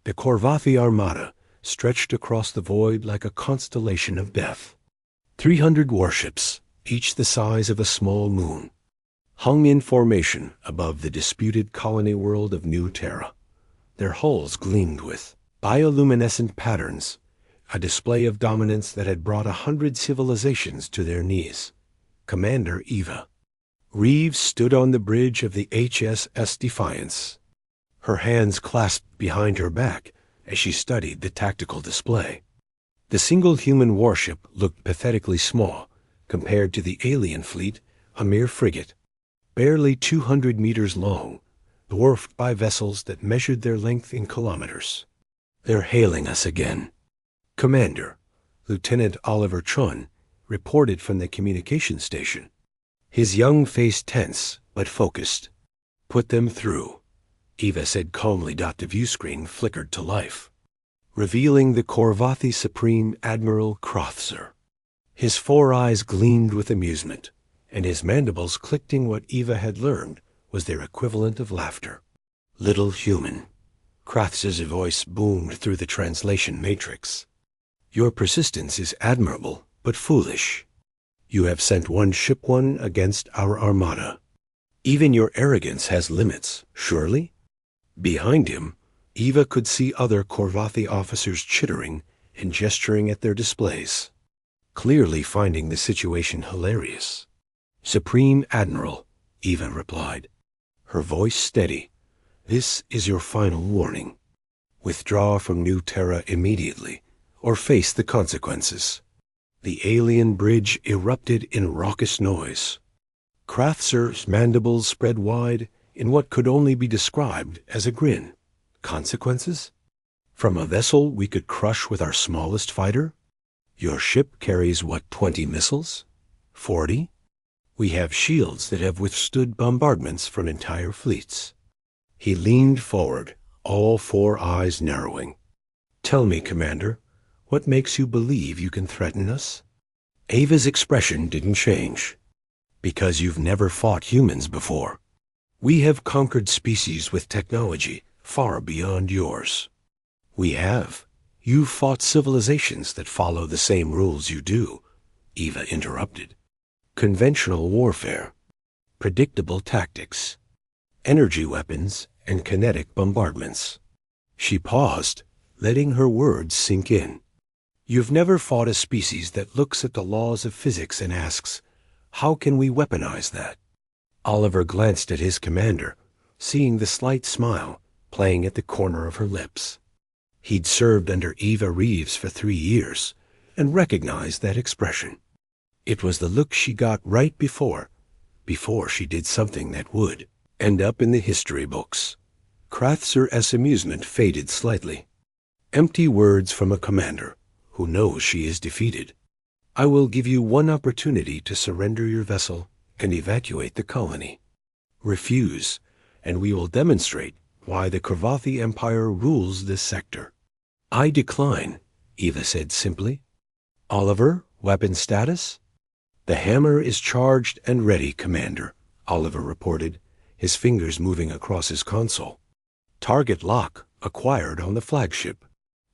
The Corvathi Armada stretched across the void like a constellation of death. 300 warships, each the size of a small moon, hung in formation above the disputed colony world of New Terra. Their hulls gleamed with bioluminescent patterns, a display of dominance that had brought 100 civilizations to their knees. Commander Eva Reeves stood on the bridge of the HSS Defiance, her hands clasped behind her back as she studied the tactical display. The single human warship looked pathetically small compared to the alien fleet, a mere frigate, barely 200 meters long, dwarfed by vessels that measured their length in kilometers. "They're hailing us again." Commander, Lieutenant Oliver Chun, reported from the communication station, his young face tense but focused. "Put them through," Eva said calmly. The viewscreen flickered to life, revealing the Corvathi Supreme Admiral Crothser. His 4 eyes gleamed with amusement, and his mandibles clicked in what Eva had learned was their equivalent of laughter. "Little human," Crothser's voice boomed through the translation matrix. "Your persistence is admirable, but foolish. You have sent one ship against our armada. Even your arrogance has limits, surely?" Behind him, Eva could see other Corvathi officers chittering and gesturing at their displays, clearly finding the situation hilarious. "Supreme Admiral," Eva replied, her voice steady, "this is your final warning. Withdraw from New Terra immediately, or face the consequences." The alien bridge erupted in raucous noise. Crothser's mandibles spread wide in what could only be described as a grin. "Consequences? From a vessel we could crush with our smallest fighter? Your ship carries, 20 missiles? 40? We have shields that have withstood bombardments from entire fleets." He leaned forward, all 4 eyes narrowing. "Tell me, Commander, what makes you believe you can threaten us?" Ava's expression didn't change. "Because you've never fought humans before. We have conquered species with technology far beyond yours." "We have. You've fought civilizations that follow the same rules you do," Eva interrupted. "Conventional warfare, predictable tactics, energy weapons, and kinetic bombardments." She paused, letting her words sink in. "You've never fought a species that looks at the laws of physics and asks, how can we weaponize that?" Oliver glanced at his commander, seeing the slight smile playing at the corner of her lips. He'd served under Eva Reeves for 3 years and recognized that expression. It was the look she got right before she did something that would end up in the history books. Crothser's amusement faded slightly. Empty words from a commander who knows she is defeated. "I will give you one opportunity to surrender your vessel and evacuate the colony. Refuse, and we will demonstrate why the Corvathi Empire rules this sector." "I decline," Eva said simply. "Oliver, weapon status?" "The hammer is charged and ready, Commander," Oliver reported, his fingers moving across his console. "Target lock acquired on the flagship."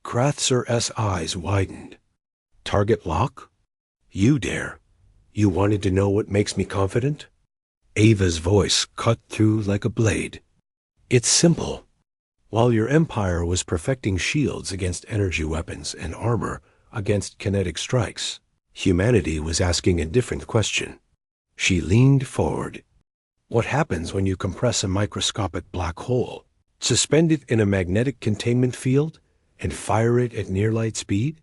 Crothser's eyes widened. "Target lock? You dare? You wanted to know what makes me confident?" Ava's voice cut through like a blade. "It's simple. While your empire was perfecting shields against energy weapons and armor against kinetic strikes, humanity was asking a different question." She leaned forward. "What happens when you compress a microscopic black hole, suspend it in a magnetic containment field, and fire it at near-light speed?"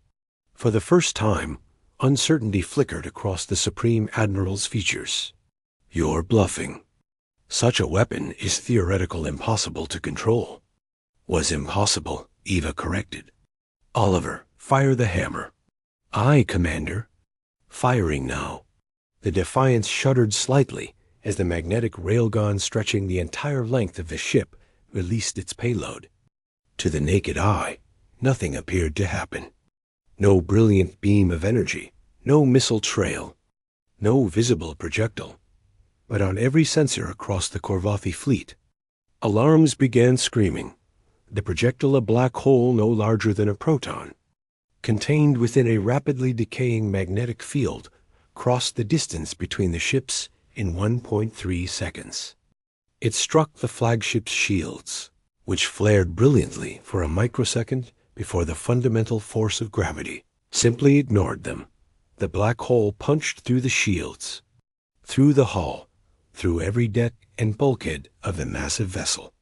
For the first time, uncertainty flickered across the Supreme Admiral's features. "You're bluffing. Such a weapon is theoretical impossible to control." "Was impossible," Eva corrected. "Oliver, fire the hammer." "Aye, Commander." "Firing now." The Defiance shuddered slightly as the magnetic railgun stretching the entire length of the ship released its payload. To the naked eye, nothing appeared to happen. No brilliant beam of energy, no missile trail, no visible projectile. But on every sensor across the Corvathi fleet, alarms began screaming. the projectile a black hole no larger than a proton, contained within a rapidly decaying magnetic field, crossed the distance between the ships in 1.3 seconds. It struck the flagship's shields, which flared brilliantly for a microsecond before the fundamental force of gravity simply ignored them. The black hole punched through the shields, through the hull, through every deck and bulkhead of the massive vessel.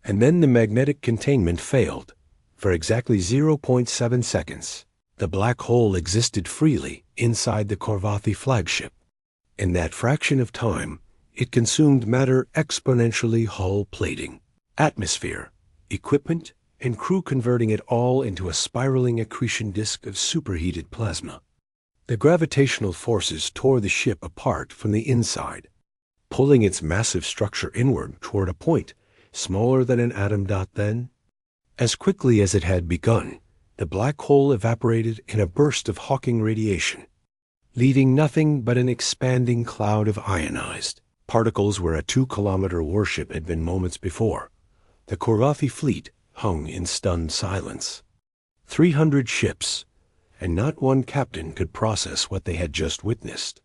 And then the magnetic containment failed. For exactly 0.7 seconds, the black hole existed freely inside the Corvathi flagship. In that fraction of time, it consumed matter exponentially hull plating, atmosphere, equipment, and crew, converting it all into a spiraling accretion disk of superheated plasma. The gravitational forces tore the ship apart from the inside, pulling its massive structure inward toward a point smaller than an atom dot. Then, as quickly as it had begun, the black hole evaporated in a burst of Hawking radiation, leaving nothing but an expanding cloud of ionized particles where a 2-kilometer warship had been moments before. The Corvathi fleet hung in stunned silence. 300 ships, and not one captain could process what they had just witnessed.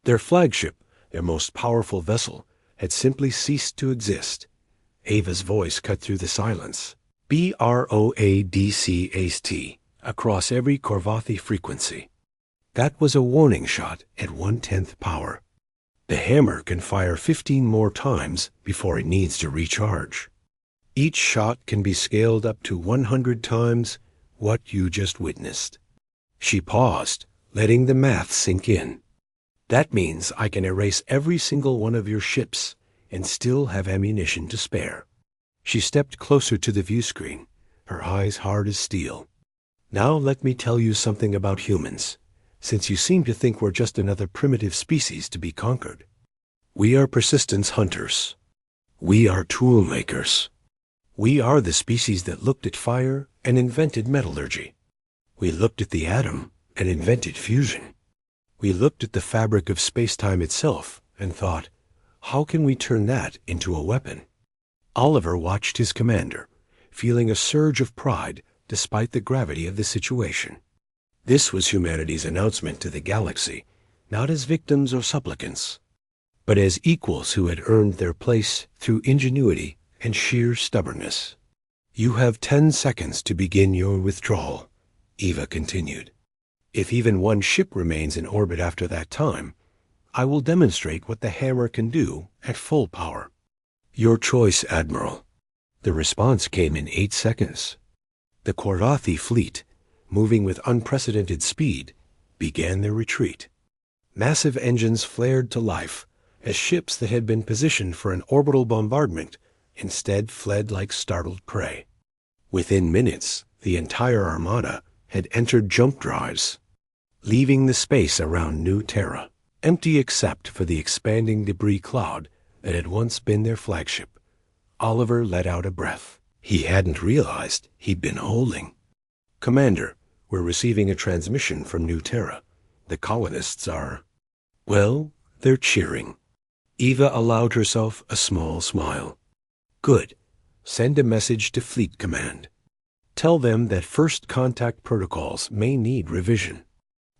Their flagship, their most powerful vessel, had simply ceased to exist. Ava's voice cut through the silence. BROADCAST, across every Corvathi frequency. That was a warning shot at 1/10 power. The hammer can fire 15 more times before it needs to recharge. Each shot can be scaled up to 100 times what you just witnessed. She paused, letting the math sink in. That means I can erase every single one of your ships and still have ammunition to spare. She stepped closer to the view screen, her eyes hard as steel. Now let me tell you something about humans, since you seem to think we're just another primitive species to be conquered. We are persistence hunters. We are tool makers. We are the species that looked at fire and invented metallurgy. We looked at the atom and invented fusion. We looked at the fabric of space-time itself and thought, how can we turn that into a weapon? Oliver watched his commander, feeling a surge of pride despite the gravity of the situation. This was humanity's announcement to the galaxy, not as victims or supplicants, but as equals who had earned their place through ingenuity and sheer stubbornness. You have 10 seconds to begin your withdrawal, Eva continued. If even one ship remains in orbit after that time, I will demonstrate what the hammer can do at full power. Your choice, Admiral. The response came in 8 seconds. The Corvathi fleet, moving with unprecedented speed, began their retreat. Massive engines flared to life as ships that had been positioned for an orbital bombardment instead fled like startled prey. Within minutes, the entire armada had entered jump drives, leaving the space around New Terra empty except for the expanding debris cloud that had once been their flagship. Oliver let out a breath he hadn't realized he'd been holding. Commander, we're receiving a transmission from New Terra. The colonists are, well, they're cheering. Eva allowed herself a small smile. Good. Send a message to Fleet Command. Tell them that first contact protocols may need revision.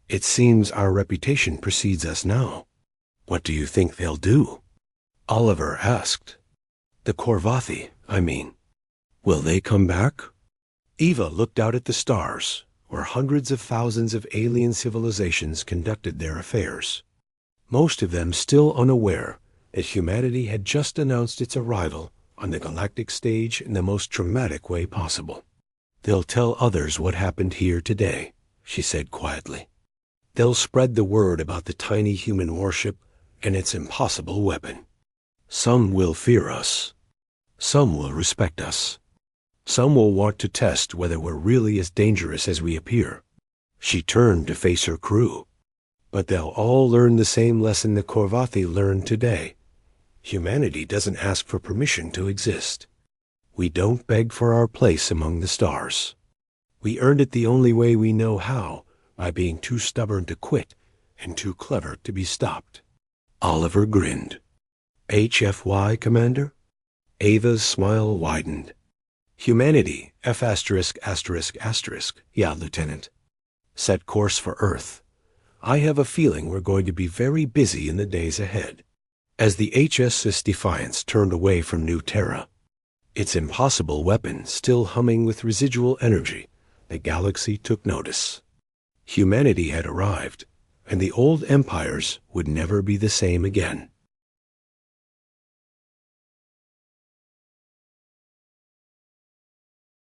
It seems our reputation precedes us now. What do you think they'll do? Oliver asked. The Corvathi, I mean. Will they come back? Eva looked out at the stars, where hundreds of thousands of alien civilizations conducted their affairs, most of them still unaware that humanity had just announced its arrival on the galactic stage in the most dramatic way possible. They'll tell others what happened here today, she said quietly. They'll spread the word about the tiny human warship and its impossible weapon. Some will fear us. Some will respect us. Some will want to test whether we're really as dangerous as we appear. She turned to face her crew. But they'll all learn the same lesson the Corvathi learned today. Humanity doesn't ask for permission to exist. We don't beg for our place among the stars. We earned it the only way we know how, by being too stubborn to quit and too clever to be stopped. Oliver grinned. HFY, Commander? Ava's smile widened. Humanity, F asterisk asterisk asterisk. Yeah, Lieutenant. Set course for Earth. I have a feeling we're going to be very busy in the days ahead. As the HSS Defiance turned away from New Terra, its impossible weapon still humming with residual energy, the galaxy took notice. Humanity had arrived, and the old empires would never be the same again.